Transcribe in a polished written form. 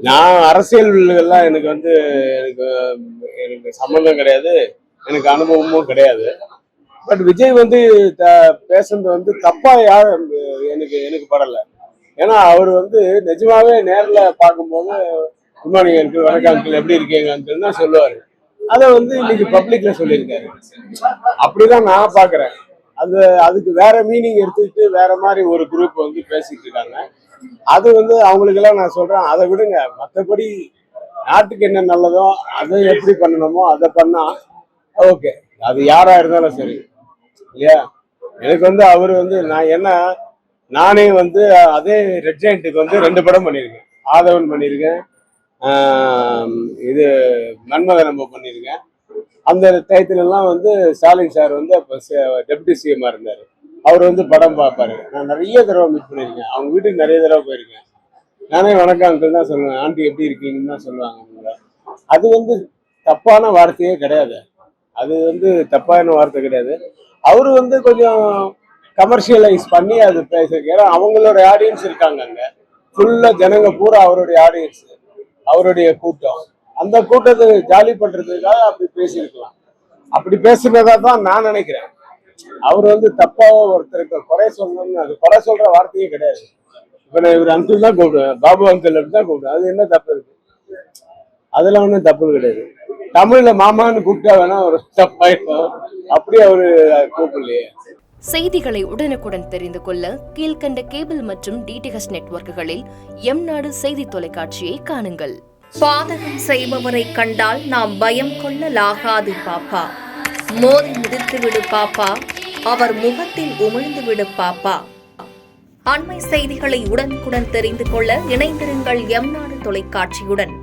நான் அரசியல் எல்லாம் எனக்கு வந்து எனக்கு எனக்கு சம்மந்தம் கிடையாது, எனக்கு அனுபவமும் கிடையாது. பட் விஜய் வந்து பேசுறது வந்து தப்பா யாரும் எனக்கு எனக்கு படல. ஏன்னா அவர் வந்து நிஜமாவே நேர்ல பார்க்கும்போது குட் மார்னிங் அங்கிள், வணக்கம் அங்கிள், எப்படி இருக்கீங்க அங்கிள் தான் சொல்லுவாரு. அதை வந்து இன்னைக்கு பப்ளிக்ல சொல்லியிருக்காரு. அப்படிதான் நான் பாக்குறேன். அது அதுக்கு வேற மீனிங் எடுத்துக்கிட்டு வேற மாதிரி ஒரு குரூப் வந்து பேசிட்டு இருக்காங்க. அது வந்து அவங்களுக்கெல்லாம் நான் சொல்றேன், அதை விடுங்க. மற்றபடி நாட்டுக்கு என்ன நல்லதோ அதை எப்படி பண்ணணுமோ அதை பண்ணா ஓகே. அது யாரா இருந்தாலும் சரி இல்லையா. எனக்கு வந்து அவரு வந்து நான் என்ன நானே வந்து அதே ரெட் ஜெயண்ட்டுக்கு வந்து 2 படம் பண்ணியிருக்கேன். ஆதவன் பண்ணியிருக்கேன், இது மன்மத நம்ம பண்ணியிருக்கேன். அந்த டயத்துல எல்லாம் வந்து ஸ்டாலின் சார் வந்து அப்ப டெபுட்டி சிஎம்மா இருந்தாரு. அவர் வந்து படம் பார்ப்பாரு. நான் நிறைய தடவை மீட் பண்ணியிருக்கேன், அவங்க வீட்டுக்கு நிறைய தடவை போயிருக்கேன். நானே வணக்கம் அங்கிள் தான் சொல்லுவேன், ஆண்டி எப்படி இருக்கீங்கன்னு தான் சொல்லுவாங்க. அது வந்து தப்பான வார்த்தையே கிடையாது. அது வந்து தப்பான வார்த்தை கிடையாது. அவரு வந்து கொஞ்சம் கமர்ஷியலைஸ் பண்ணி அது பேசுறதுக்கு, ஏன்னா அவங்களோட ஆடியன்ஸ் இருக்காங்க அங்க. ஃபுல்லா ஜனங்க பூரா அவருடைய ஆடியன்ஸ், அவருடைய கூட்டம். அந்த கூட்டத்தை ஜாலி பண்றதுக்காக அப்படி பேசியிருக்கலாம். அப்படி பேசுனதா தான் நான் நினைக்கிறேன். அவர் வந்து தப்பாவோ ஒருத்தருக்கு குறை சொல்லணும்னு, அது குறை சொல்ற வார்த்தையே கிடையாது. இப்ப நான் இவர் அங்கிள் தான் கூப்பிடுவேன், பாபு அங்கிள் தான் கூப்பிடுவேன். அது என்ன தப்பு இருக்கு? அதெல்லாம் ஒன்றும் தப்பு கிடையாது. தமிழ்ல மாமான்னு கூப்பிட்டா வேணா ஒரு தப்பாயிடும். அப்படி அவரு கூப்பிடலையே. செய்திகளை உடனுக்குடன் தெரிந்து கொள்ள கீழ்கண்ட கேபிள் மற்றும் டிடிஹெச் நெட்வொர்க்குகளில் எம்நாடு செய்தி தொலைக்காட்சியை காணுங்கள். பாதகம் செய்பவரை கண்டால் நாம் பயம் கொள்ளலாகாது பாப்பா. மோதி மிதித்து விடு பாப்பா, அவர் முகத்தில் உமிழ்ந்து விடு பாப்பா. அண்மை செய்திகளை உடனுக்குடன் தெரிந்து கொள்ள இணைந்திருங்கள் எம்நாடு தொலைக்காட்சியுடன்.